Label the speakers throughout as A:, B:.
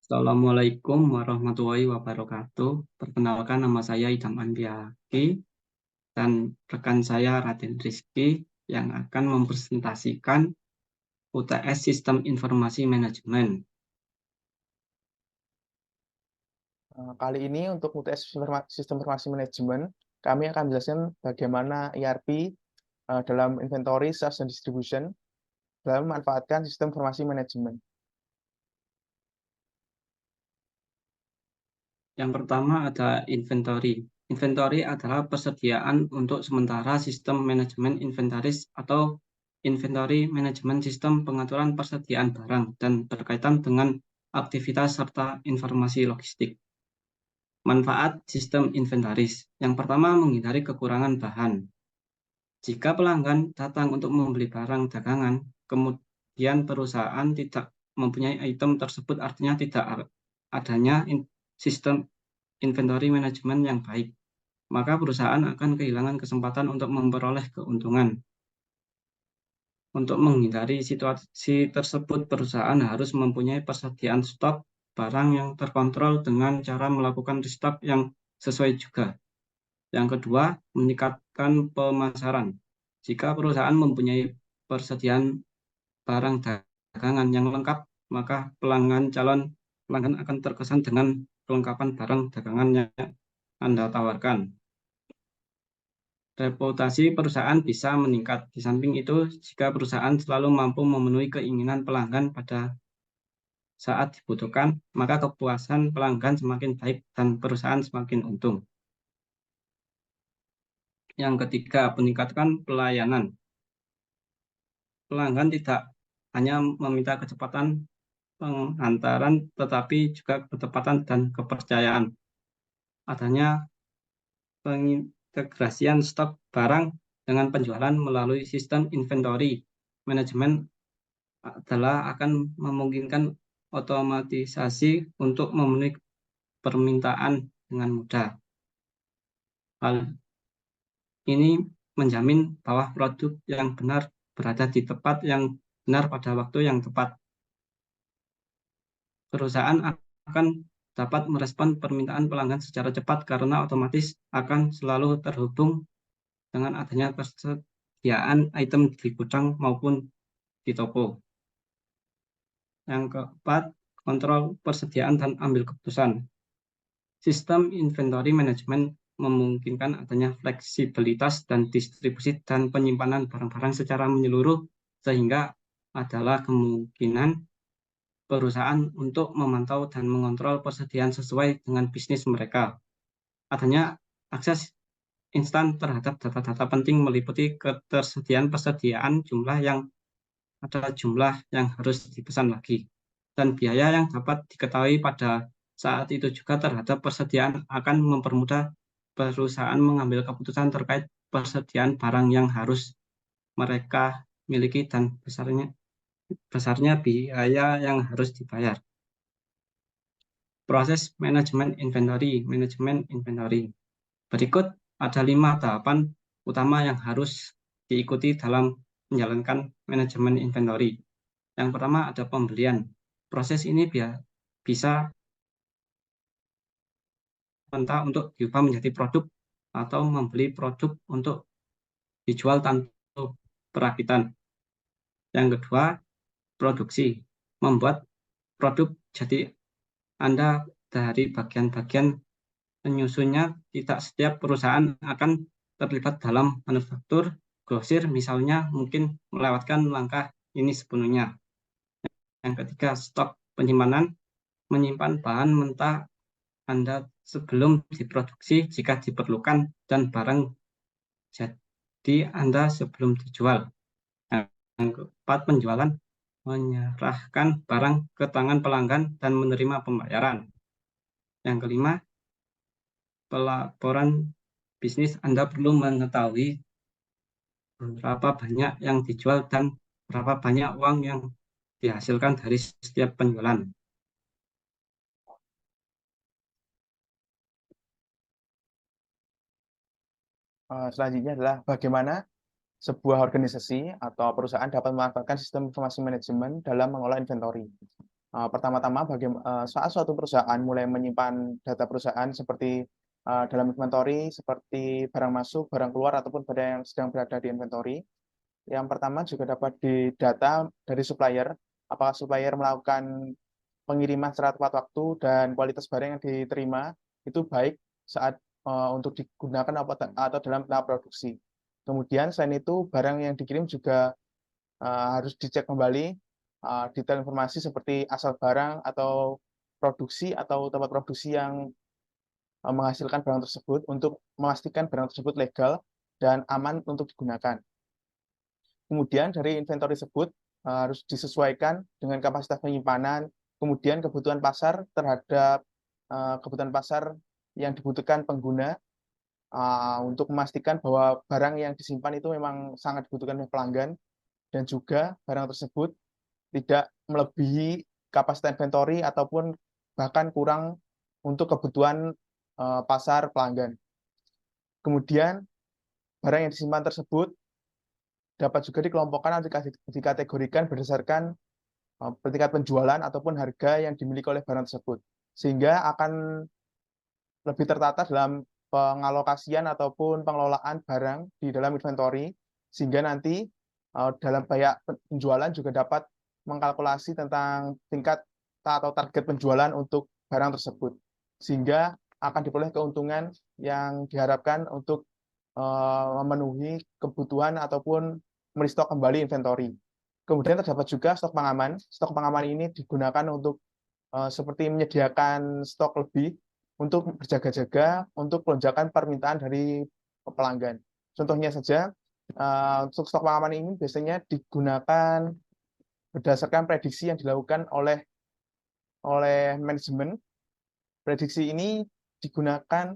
A: Assalamualaikum warahmatullahi wabarakatuh. Perkenalkan nama saya Idam Andriaki dan rekan saya Raden Rizky yang akan mempresentasikan UTS Sistem Informasi Manajemen.
B: Kali ini untuk UTS Sistem Informasi Manajemen, kami akan menjelaskan bagaimana ERP dalam inventory, sales, dan distribution dalam memanfaatkan sistem informasi manajemen.
A: Yang pertama ada inventory. Inventory adalah persediaan untuk sementara sistem manajemen inventaris atau inventory management sistem pengaturan persediaan barang dan berkaitan dengan aktivitas serta informasi logistik. Manfaat sistem inventaris. Yang pertama, menghindari kekurangan bahan. Jika pelanggan datang untuk membeli barang dagangan, kemudian perusahaan tidak mempunyai item tersebut, artinya tidak adanya sistem inventory management yang baik, maka perusahaan akan kehilangan kesempatan untuk memperoleh keuntungan. Untuk menghindari situasi tersebut, perusahaan harus mempunyai persediaan stok barang yang terkontrol dengan cara melakukan restock yang sesuai juga. Yang kedua, meningkatkan pemasaran. Jika perusahaan mempunyai persediaan barang dagangan yang lengkap, maka calon pelanggan akan terkesan dengan kelengkapan barang dagangan yang Anda tawarkan. Reputasi perusahaan bisa meningkat. Di samping itu, jika perusahaan selalu mampu memenuhi keinginan pelanggan pada saat dibutuhkan, maka kepuasan pelanggan semakin baik dan perusahaan semakin untung. Yang ketiga, meningkatkan pelayanan. Pelanggan tidak hanya meminta kecepatan pengantaran, tetapi juga ketepatan dan kepercayaan. Adanya pengintegrasian stok barang dengan penjualan melalui sistem inventory manajemen adalah akan memungkinkan otomatisasi untuk memenuhi permintaan dengan mudah. Hal ini menjamin bahwa produk yang benar berada di tempat yang benar pada waktu yang tepat. Perusahaan akan dapat merespon permintaan pelanggan secara cepat karena otomatis akan selalu terhubung dengan adanya persediaan item di gudang maupun di toko. Yang keempat, kontrol persediaan dan ambil keputusan. Sistem inventory management memungkinkan adanya fleksibilitas dan distribusi dan penyimpanan barang-barang secara menyeluruh sehingga adalah kemungkinan perusahaan untuk memantau dan mengontrol persediaan sesuai dengan bisnis mereka. Adanya akses instan terhadap data-data penting meliputi ketersediaan persediaan jumlah yang harus dipesan lagi, dan biaya yang dapat diketahui pada saat itu juga terhadap persediaan akan mempermudah perusahaan mengambil keputusan terkait persediaan barang yang harus mereka miliki dan besarnya biaya yang harus dibayar. Proses manajemen inventory. Berikut ada 5 tahapan utama yang harus diikuti dalam menjalankan manajemen inventory. Yang pertama ada pembelian. Proses ini bisa entah untuk diubah menjadi produk atau membeli produk untuk dijual tanpa perakitan. Yang kedua, produksi. Membuat produk jadi Anda dari bagian-bagian penyusunnya. Tidak setiap perusahaan akan terlibat dalam manufaktur grosir, misalnya mungkin melewatkan langkah ini sepenuhnya. Yang ketiga, stok penyimpanan. Menyimpan bahan mentah Anda sebelum diproduksi jika diperlukan dan barang jadi Anda sebelum dijual. Yang keempat, penjualan. Menyerahkan barang ke tangan pelanggan dan menerima pembayaran. Yang kelima, pelaporan bisnis. Anda perlu mengetahui berapa banyak yang dijual dan berapa banyak uang yang dihasilkan dari setiap penjualan.
B: Selanjutnya adalah bagaimana sebuah organisasi atau perusahaan dapat memanfaatkan sistem informasi manajemen dalam mengelola inventory. Pertama-tama saat suatu perusahaan mulai menyimpan data perusahaan seperti dalam inventory, seperti barang masuk, barang keluar, ataupun barang yang sedang berada di inventory. Yang pertama juga dapat didata dari supplier, apakah supplier melakukan pengiriman secara tepat waktu dan kualitas barang yang diterima itu baik saat untuk digunakan atau dalam tahap produksi. Kemudian selain itu barang yang dikirim juga harus dicek kembali detail informasi seperti asal barang atau produksi atau tempat produksi yang menghasilkan barang tersebut untuk memastikan barang tersebut legal dan aman untuk digunakan. Kemudian dari inventory tersebut harus disesuaikan dengan kapasitas penyimpanan, kemudian kebutuhan pasar terhadap kebutuhan pasar yang dibutuhkan pengguna untuk memastikan bahwa barang yang disimpan itu memang sangat dibutuhkan oleh pelanggan dan juga barang tersebut tidak melebihi kapasitas inventory ataupun bahkan kurang untuk kebutuhan pasar pelanggan. Kemudian barang yang disimpan tersebut dapat juga dikelompokkan atau dikategorikan berdasarkan tingkat penjualan ataupun harga yang dimiliki oleh barang tersebut. Sehingga akan lebih tertata dalam pengalokasian ataupun pengelolaan barang di dalam inventory, sehingga nanti dalam banyak penjualan juga dapat mengkalkulasi tentang tingkat atau target penjualan untuk barang tersebut. Sehingga akan diperoleh keuntungan yang diharapkan untuk memenuhi kebutuhan ataupun merestock kembali inventory. Kemudian terdapat juga stok pengaman. Stok pengaman ini digunakan untuk seperti menyediakan stok lebih untuk berjaga-jaga untuk lonjakan permintaan dari pelanggan. Contohnya saja, untuk stok pengaman ini biasanya digunakan berdasarkan prediksi yang dilakukan oleh manajemen. Prediksi ini digunakan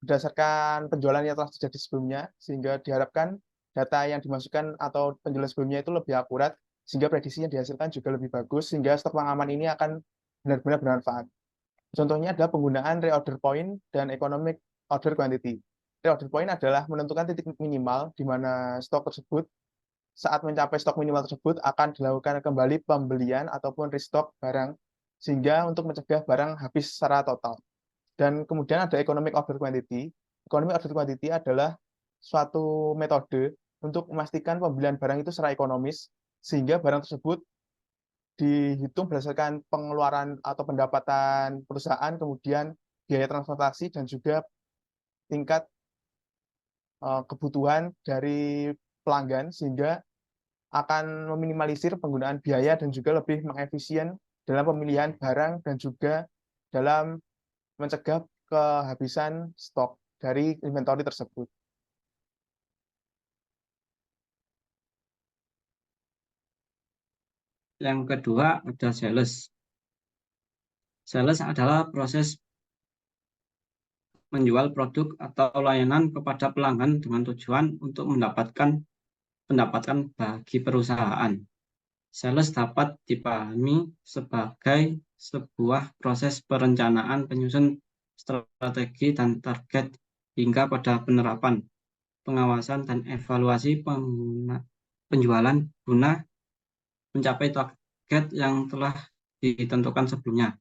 B: berdasarkan penjualan yang telah terjadi sebelumnya, sehingga diharapkan data yang dimasukkan atau penjualan sebelumnya itu lebih akurat, sehingga prediksi yang dihasilkan juga lebih bagus, sehingga stok pengaman ini akan benar-benar bermanfaat. Contohnya adalah penggunaan reorder point dan economic order quantity. Reorder point adalah menentukan titik minimal di mana stok tersebut saat mencapai stok minimal tersebut akan dilakukan kembali pembelian ataupun restock barang sehingga untuk mencegah barang habis secara total. Dan kemudian ada economic order quantity. Economic order quantity adalah suatu metode untuk memastikan pembelian barang itu secara ekonomis sehingga barang tersebut dihitung berdasarkan pengeluaran atau pendapatan perusahaan, kemudian biaya transportasi dan juga tingkat kebutuhan dari pelanggan sehingga akan meminimalisir penggunaan biaya dan juga lebih mengefisien dalam pemilihan barang dan juga dalam mencegah kehabisan stok dari inventory tersebut.
A: Yang kedua ada sales. Sales adalah proses menjual produk atau layanan kepada pelanggan dengan tujuan untuk mendapatkan pendapatan bagi perusahaan. Sales dapat dipahami sebagai sebuah proses perencanaan penyusun strategi dan target hingga pada penerapan, pengawasan, dan evaluasi penjualan guna mencapai target yang telah ditentukan sebelumnya.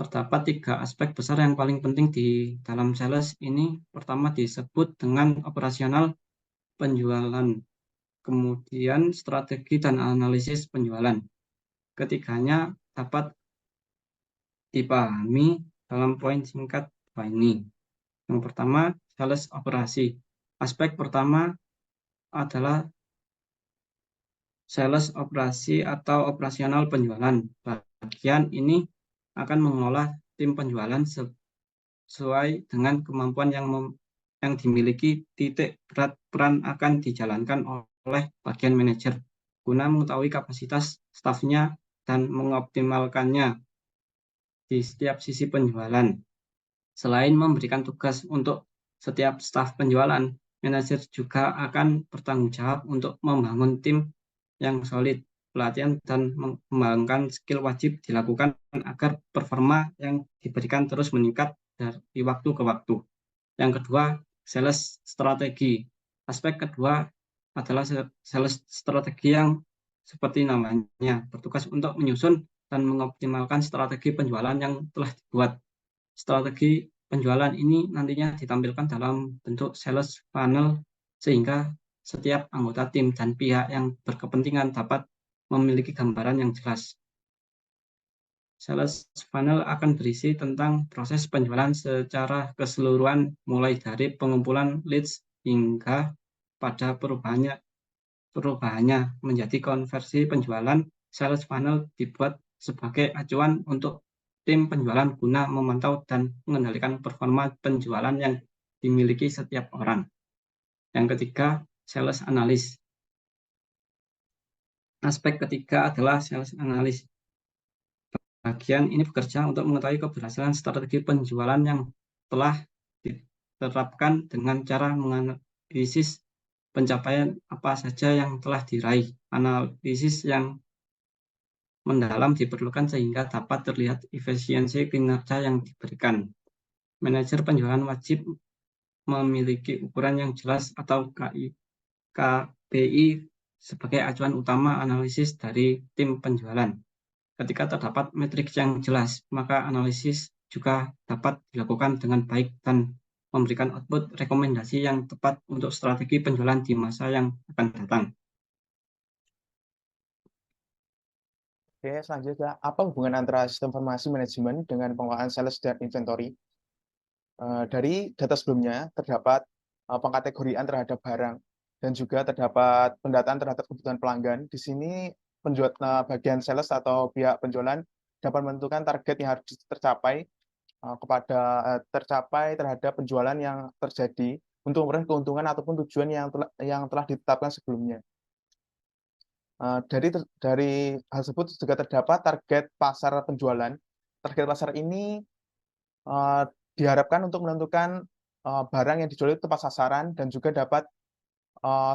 A: Terdapat 3 aspek besar yang paling penting di dalam sales ini. Pertama disebut dengan operasional penjualan, kemudian strategi dan analisis penjualan. Ketiganya dapat dipahami dalam poin singkat ini. Yang pertama, sales operasi. Aspek pertama adalah sales operasi atau operasional penjualan. Bagian ini akan mengolah tim penjualan sesuai dengan kemampuan yang dimiliki. Titik berat peran akan dijalankan oleh bagian manajer guna mengetahui kapasitas stafnya dan mengoptimalkannya di setiap sisi penjualan. Selain memberikan tugas untuk setiap staf penjualan, manajer juga akan bertanggung jawab untuk membangun tim yang solid. Pelatihan dan mengembangkan skill wajib dilakukan agar performa yang diberikan terus meningkat dari waktu ke waktu. Yang kedua, sales strategi. Aspek kedua adalah sales strategi yang seperti namanya, bertugas untuk menyusun dan mengoptimalkan strategi penjualan yang telah dibuat. Strategi penjualan ini nantinya ditampilkan dalam bentuk sales funnel sehingga setiap anggota tim dan pihak yang berkepentingan dapat memiliki gambaran yang jelas. Sales funnel akan berisi tentang proses penjualan secara keseluruhan mulai dari pengumpulan leads hingga pada perubahannya menjadi konversi penjualan. Sales funnel dibuat sebagai acuan untuk tim penjualan guna memantau dan mengendalikan performa penjualan yang dimiliki setiap orang. Yang ketiga, sales analis. Aspek ketiga adalah sales analis. Bagian ini bekerja untuk mengetahui keberhasilan strategi penjualan yang telah diterapkan dengan cara menganalisis pencapaian apa saja yang telah diraih. Analisis yang mendalam diperlukan sehingga dapat terlihat efisiensi kinerja yang diberikan. Manajer penjualan wajib memiliki ukuran yang jelas atau KPI sebagai acuan utama analisis dari tim penjualan. Ketika terdapat matriks yang jelas, maka analisis juga dapat dilakukan dengan baik dan memberikan output rekomendasi yang tepat untuk strategi penjualan di masa yang akan datang.
B: Oke, selanjutnya, apa hubungan antara sistem informasi manajemen dengan pengelolaan sales dan inventory? Dari data sebelumnya, terdapat pengkategorian terhadap barang, dan juga terdapat pendataan terhadap kebutuhan pelanggan. Di sini bagian sales atau pihak penjualan dapat menentukan target yang harus tercapai terhadap penjualan yang terjadi untuk memperoleh keuntungan ataupun tujuan yang telah ditetapkan sebelumnya. Dari hal tersebut juga terdapat target pasar penjualan. Target pasar ini diharapkan untuk menentukan barang yang dijual itu tepat sasaran dan juga dapat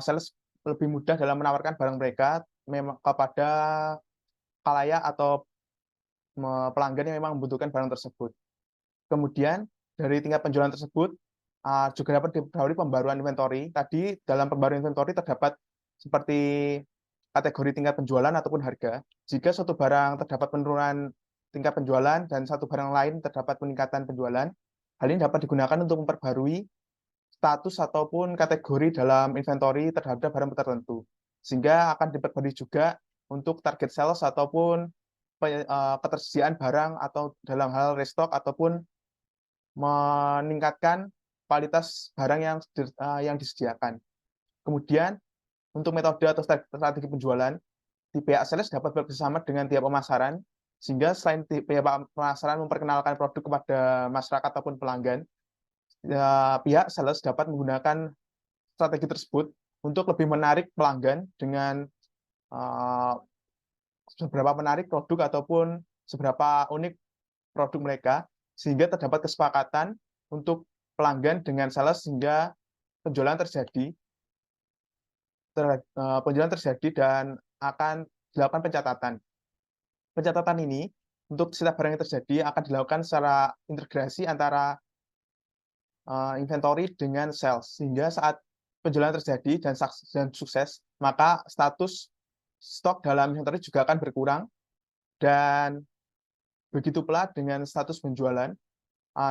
B: sales lebih mudah dalam menawarkan barang mereka kepada khalayak atau pelanggan yang memang membutuhkan barang tersebut. Kemudian dari tingkat penjualan tersebut juga dapat dipengaruhi pembaruan inventory. Tadi dalam pembaruan inventory terdapat seperti kategori tingkat penjualan ataupun harga. Jika suatu barang terdapat penurunan tingkat penjualan dan satu barang lain terdapat peningkatan penjualan, hal ini dapat digunakan untuk memperbarui status ataupun kategori dalam inventory terhadap barang tertentu. Sehingga akan diperbarui juga untuk target sales ataupun ketersediaan barang atau dalam hal restock ataupun meningkatkan kualitas barang yang disediakan. Kemudian untuk metode atau strategi penjualan, di pihak sales dapat bekerjasama dengan pihak pemasaran, sehingga selain pihak pemasaran memperkenalkan produk kepada masyarakat ataupun pelanggan, pihak sales dapat menggunakan strategi tersebut untuk lebih menarik pelanggan dengan seberapa menarik produk ataupun seberapa unik produk mereka, sehingga terdapat kesepakatan untuk pelanggan dengan sales sehingga penjualan terjadi dan akan dilakukan pencatatan. Pencatatan ini untuk setiap barang yang terjadi akan dilakukan secara integrasi antara inventory dengan sales, sehingga saat penjualan terjadi dan sukses, maka status stok dalam inventory juga akan berkurang, dan begitu pula dengan status penjualan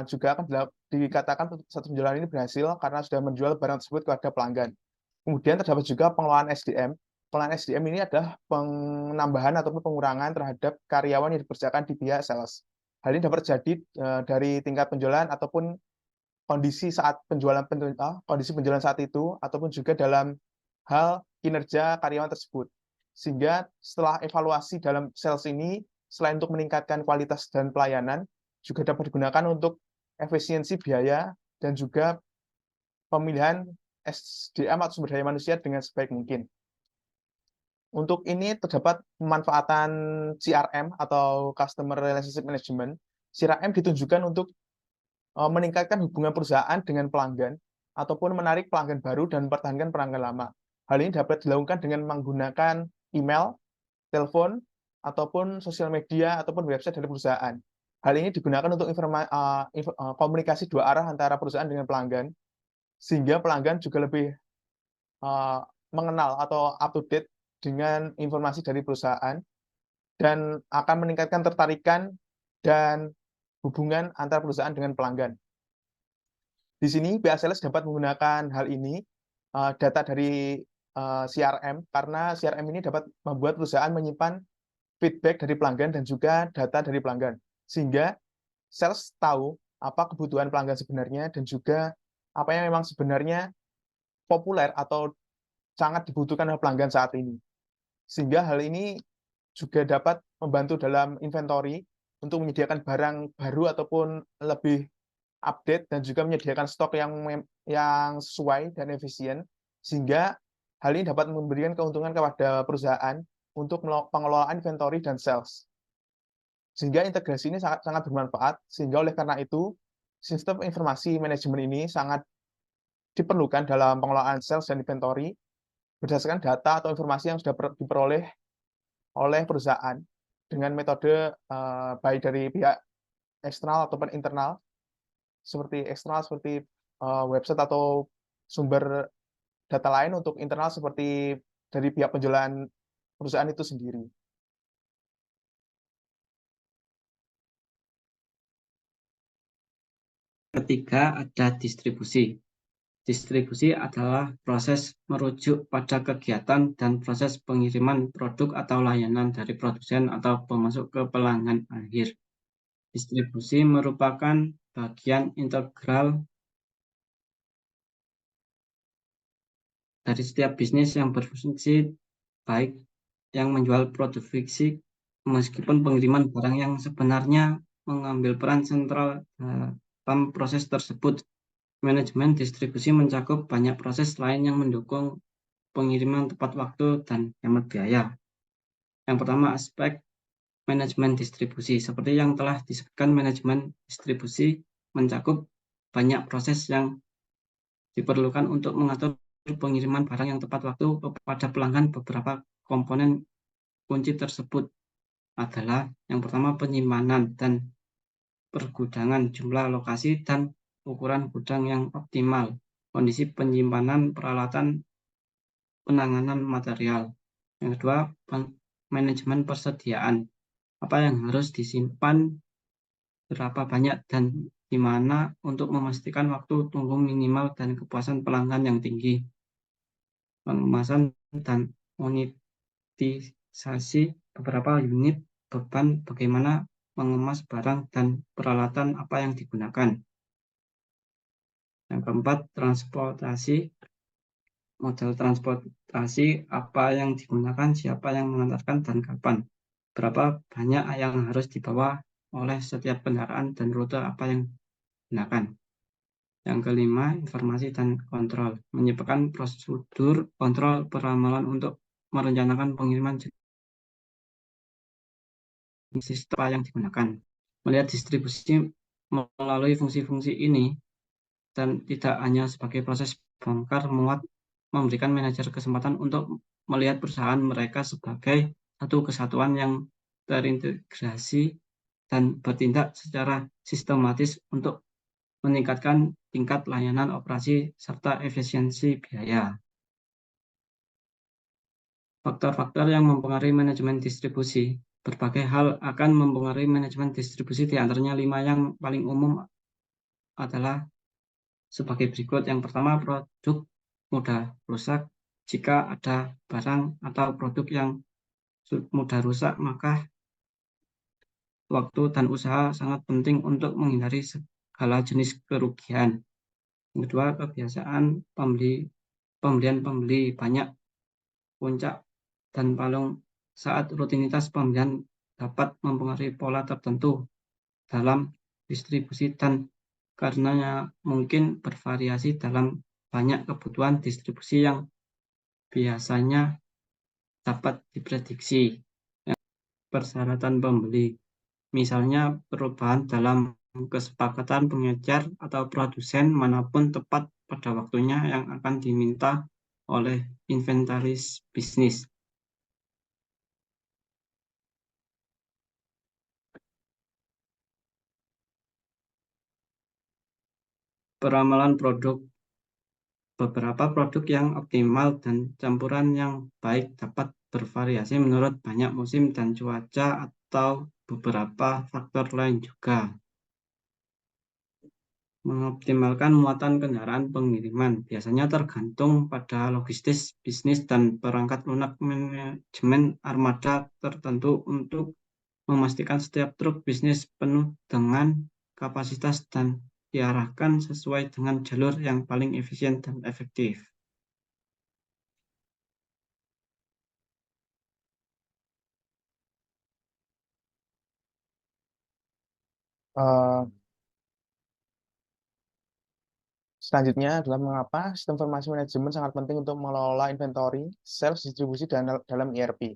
B: juga akan dikatakan status penjualan ini berhasil karena sudah menjual barang tersebut kepada pelanggan. Kemudian terdapat juga pengelolaan SDM. Pengelolaan SDM ini adalah penambahan ataupun pengurangan terhadap karyawan yang dikerjakan di pihak sales. Hal ini dapat terjadi dari tingkat penjualan ataupun kondisi penjualan saat itu, ataupun juga dalam hal kinerja karyawan tersebut. Sehingga setelah evaluasi dalam sales ini, selain untuk meningkatkan kualitas dan pelayanan, juga dapat digunakan untuk efisiensi biaya dan juga pemilihan SDM atau sumber daya manusia dengan sebaik mungkin. Untuk ini terdapat pemanfaatan CRM atau Customer Relationship Management. CRM ditunjukkan untuk meningkatkan hubungan perusahaan dengan pelanggan ataupun menarik pelanggan baru dan mempertahankan pelanggan lama. Hal ini dapat dilakukan dengan menggunakan email, telepon, ataupun sosial media ataupun website dari perusahaan. Hal ini digunakan untuk komunikasi dua arah antara perusahaan dengan pelanggan, sehingga pelanggan juga lebih mengenal atau up to date dengan informasi dari perusahaan, dan akan meningkatkan ketertarikan dan hubungan antar perusahaan dengan pelanggan. Di sini pihak sales dapat menggunakan hal ini, data dari, CRM, karena CRM ini dapat membuat perusahaan menyimpan feedback dari pelanggan dan juga data dari pelanggan. Sehingga sales tahu apa kebutuhan pelanggan sebenarnya dan juga apa yang memang sebenarnya populer atau sangat dibutuhkan oleh pelanggan saat ini. Sehingga hal ini juga dapat membantu dalam inventory untuk menyediakan barang baru ataupun lebih update dan juga menyediakan stok yang sesuai dan efisien, sehingga hal ini dapat memberikan keuntungan kepada perusahaan untuk pengelolaan inventory dan sales. Sehingga integrasi ini sangat sangat bermanfaat, sehingga oleh karena itu, sistem informasi manajemen ini sangat diperlukan dalam pengelolaan sales dan inventory berdasarkan data atau informasi yang sudah diperoleh oleh perusahaan dengan metode, baik dari pihak eksternal ataupun internal, seperti website atau sumber data lain, untuk internal seperti dari pihak penjualan perusahaan itu sendiri.
A: Ketiga, ada distribusi. Distribusi adalah proses merujuk pada kegiatan dan proses pengiriman produk atau layanan dari produsen atau pemasok ke pelanggan akhir. Distribusi merupakan bagian integral dari setiap bisnis yang berfungsi, baik yang menjual produk fisik, meskipun pengiriman barang yang sebenarnya mengambil peran sentral dalam proses tersebut. Manajemen distribusi mencakup banyak proses lain yang mendukung pengiriman tepat waktu dan hemat biaya. Yang pertama, aspek manajemen distribusi. Seperti yang telah disebutkan, manajemen distribusi mencakup banyak proses yang diperlukan untuk mengatur pengiriman barang yang tepat waktu kepada pelanggan. Beberapa komponen kunci tersebut adalah yang pertama, penyimpanan dan pergudangan, jumlah lokasi dan ukuran gudang yang optimal, kondisi penyimpanan, peralatan, penanganan material. Yang kedua, manajemen persediaan. Apa yang harus disimpan, berapa banyak, dan di mana untuk memastikan waktu tunggu minimal dan kepuasan pelanggan yang tinggi. Pengemasan dan monetisasi beberapa unit beban, bagaimana mengemas barang dan peralatan apa yang digunakan. Yang keempat, transportasi. Model transportasi, apa yang digunakan, siapa yang mengantarkan, dan kapan. Berapa banyak yang harus dibawa oleh setiap kendaraan dan rute apa yang digunakan. Yang kelima, informasi dan kontrol. Menyebabkan prosedur kontrol peramalan untuk merencanakan pengiriman sistem apa yang digunakan. Melihat distribusi melalui fungsi-fungsi ini, dan tidak hanya sebagai proses bongkar muat, memberikan manajer kesempatan untuk melihat perusahaan mereka sebagai satu kesatuan yang terintegrasi dan bertindak secara sistematis untuk meningkatkan tingkat layanan operasi serta efisiensi biaya. Faktor-faktor yang mempengaruhi manajemen distribusi. Berbagai hal akan mempengaruhi manajemen distribusi, di antaranya 5 yang paling umum adalah sebagai berikut. Yang pertama, produk mudah rusak. Jika ada barang atau produk yang mudah rusak, maka waktu dan usaha sangat penting untuk menghindari segala jenis kerugian. Yang kedua, kebiasaan pembelian pembeli. Banyak puncak dan palung saat rutinitas pembelian dapat mempengaruhi pola tertentu dalam distribusi, dan karenanya mungkin bervariasi dalam banyak kebutuhan distribusi yang biasanya dapat diprediksi. Persyaratan pembeli, misalnya perubahan dalam kesepakatan pengecer atau produsen manapun tepat pada waktunya yang akan diminta oleh inventaris bisnis. Peramalan produk. Beberapa produk yang optimal dan campuran yang baik dapat bervariasi menurut banyak musim dan cuaca atau beberapa faktor lain juga. Mengoptimalkan muatan kendaraan pengiriman biasanya tergantung pada logistis bisnis dan perangkat lunak manajemen armada tertentu untuk memastikan setiap truk bisnis penuh dengan kapasitas dan diarahkan sesuai dengan jalur yang paling efisien dan efektif.
B: Eh, Selanjutnya adalah mengapa sistem informasi manajemen sangat penting untuk mengelola inventory, sales, distribusi, dan dalam ERP.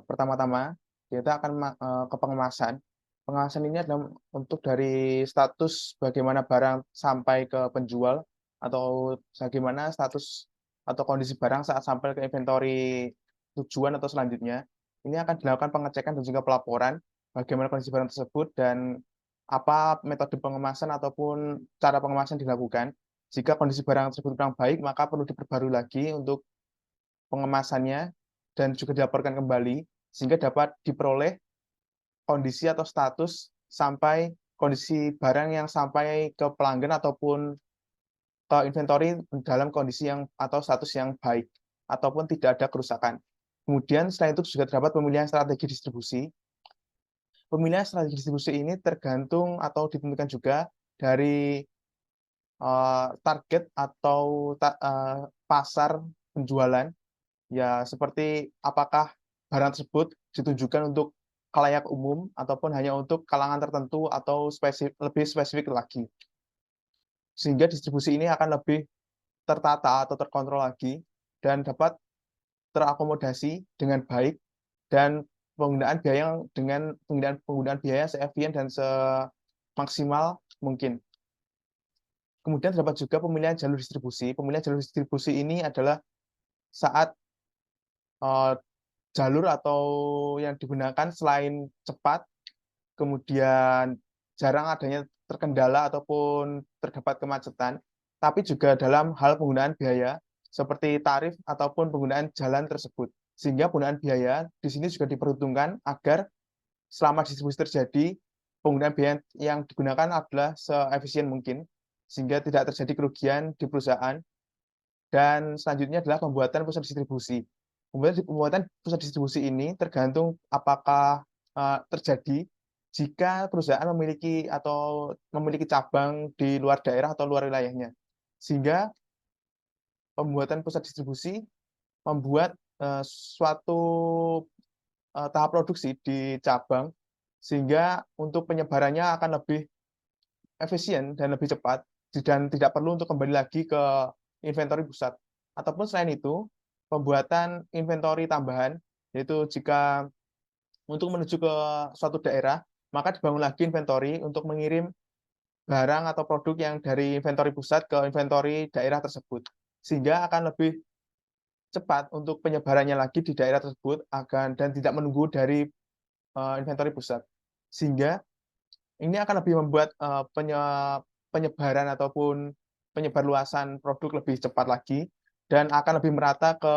B: Pertama-tama, kita akan ke pengemasan. Pengemasan ini adalah untuk dari status bagaimana barang sampai ke penjual, atau bagaimana status atau kondisi barang saat sampai ke inventory tujuan atau selanjutnya. Ini akan dilakukan pengecekan dan juga pelaporan bagaimana kondisi barang tersebut dan apa metode pengemasan ataupun cara pengemasan dilakukan. Jika kondisi barang tersebut kurang baik, maka perlu diperbarui lagi untuk pengemasannya dan juga dilaporkan kembali sehingga dapat diperoleh kondisi atau status sampai kondisi barang yang sampai ke pelanggan ataupun ke inventory dalam kondisi yang atau status yang baik ataupun tidak ada kerusakan. Kemudian selain itu juga terdapat pemilihan strategi distribusi. Pemilihan strategi distribusi ini tergantung atau ditentukan juga dari target atau pasar penjualan. Ya, seperti apakah barang tersebut ditujukan untuk khalayak umum ataupun hanya untuk kalangan tertentu atau lebih spesifik lagi. Sehingga distribusi ini akan lebih tertata atau terkontrol lagi dan dapat terakomodasi dengan baik dan penggunaan biaya dengan penggunaan biaya seefisien dan semaksimal mungkin. Kemudian terdapat juga pemilihan jalur distribusi. Pemilihan jalur distribusi ini adalah saat jalur atau yang digunakan selain cepat, kemudian jarang adanya terkendala ataupun terdapat kemacetan, tapi juga dalam hal penggunaan biaya seperti tarif ataupun penggunaan jalan tersebut. Sehingga penggunaan biaya di sini juga diperhitungkan agar selama distribusi terjadi, penggunaan biaya yang digunakan adalah seefisien mungkin, sehingga tidak terjadi kerugian di perusahaan. Dan selanjutnya adalah pembuatan pusat distribusi. Pembuatan pusat distribusi ini tergantung apakah terjadi jika perusahaan memiliki cabang di luar daerah atau luar wilayahnya. Sehingga pembuatan pusat distribusi membuat suatu tahap produksi di cabang sehingga untuk penyebarannya akan lebih efisien dan lebih cepat dan tidak perlu untuk kembali lagi ke inventory pusat. Ataupun selain itu, pembuatan inventory tambahan, yaitu jika untuk menuju ke suatu daerah, maka dibangun lagi inventory untuk mengirim barang atau produk yang dari inventory pusat ke inventory daerah tersebut. Sehingga akan lebih cepat untuk penyebarannya lagi di daerah tersebut dan tidak menunggu dari inventory pusat. Sehingga ini akan lebih membuat penyebaran ataupun penyebar luasan produk lebih cepat lagi dan akan lebih merata ke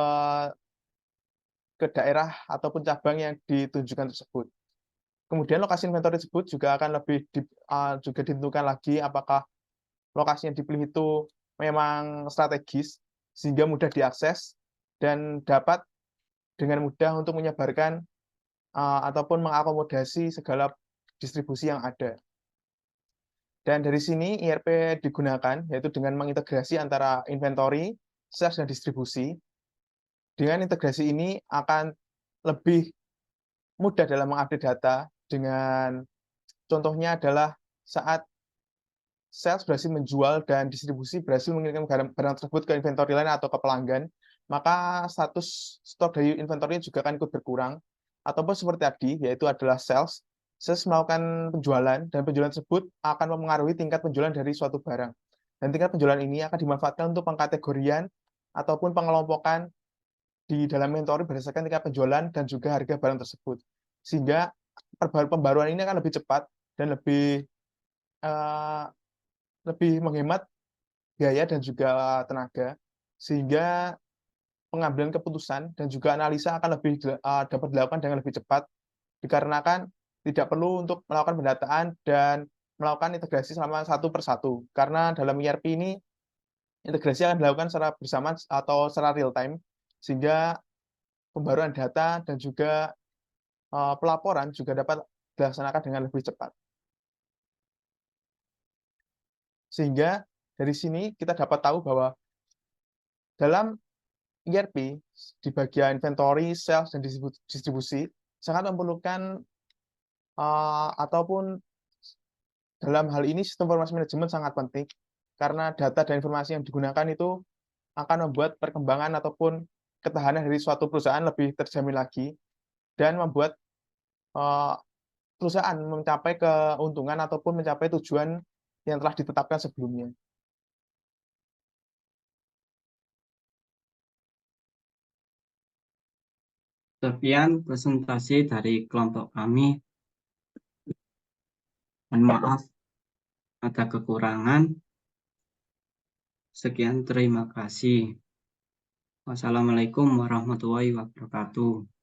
B: daerah ataupun cabang yang ditunjukkan tersebut. Kemudian lokasi inventory tersebut juga akan juga ditentukan lagi apakah lokasi yang dipilih itu memang strategis sehingga mudah diakses dan dapat dengan mudah untuk menyebarkan ataupun mengakomodasi segala distribusi yang ada. Dan dari sini ERP digunakan, yaitu dengan mengintegrasi antara inventory, sales, dan distribusi. Dengan integrasi ini akan lebih mudah dalam mengupdate data dengan contohnya adalah saat sales berhasil menjual dan distribusi berhasil mengirimkan barang tersebut ke inventory lain atau ke pelanggan, maka status stok dari inventory juga akan ikut berkurang. Ataupun seperti tadi, yaitu adalah sales melakukan penjualan, dan penjualan tersebut akan mempengaruhi tingkat penjualan dari suatu barang. Dan tingkat penjualan ini akan dimanfaatkan untuk pengkategorian ataupun pengelompokan di dalam inventory berdasarkan tingkat penjualan dan juga harga barang tersebut. Sehingga pembaruan ini akan lebih cepat dan uh, lebih menghemat biaya dan juga tenaga, sehingga pengambilan keputusan dan juga analisa akan dapat dilakukan dengan lebih cepat, dikarenakan tidak perlu untuk melakukan pendataan dan melakukan integrasi selama satu persatu. Karena dalam ERP ini integrasi akan dilakukan secara bersamaan atau secara real time, sehingga pembaruan data dan juga pelaporan juga dapat dilaksanakan dengan lebih cepat. Sehingga dari sini kita dapat tahu bahwa dalam ERP di bagian inventory, sales, dan distribusi sangat memerlukan ataupun dalam hal ini sistem informasi manajemen sangat penting karena data dan informasi yang digunakan itu akan membuat perkembangan ataupun ketahanan dari suatu perusahaan lebih terjamin lagi dan membuat eee, perusahaan mencapai keuntungan ataupun mencapai tujuan yang telah ditetapkan sebelumnya.
A: Sekian presentasi dari kelompok kami. Mohon maaf ada kekurangan. Sekian, terima kasih. Wassalamualaikum warahmatullahi wabarakatuh.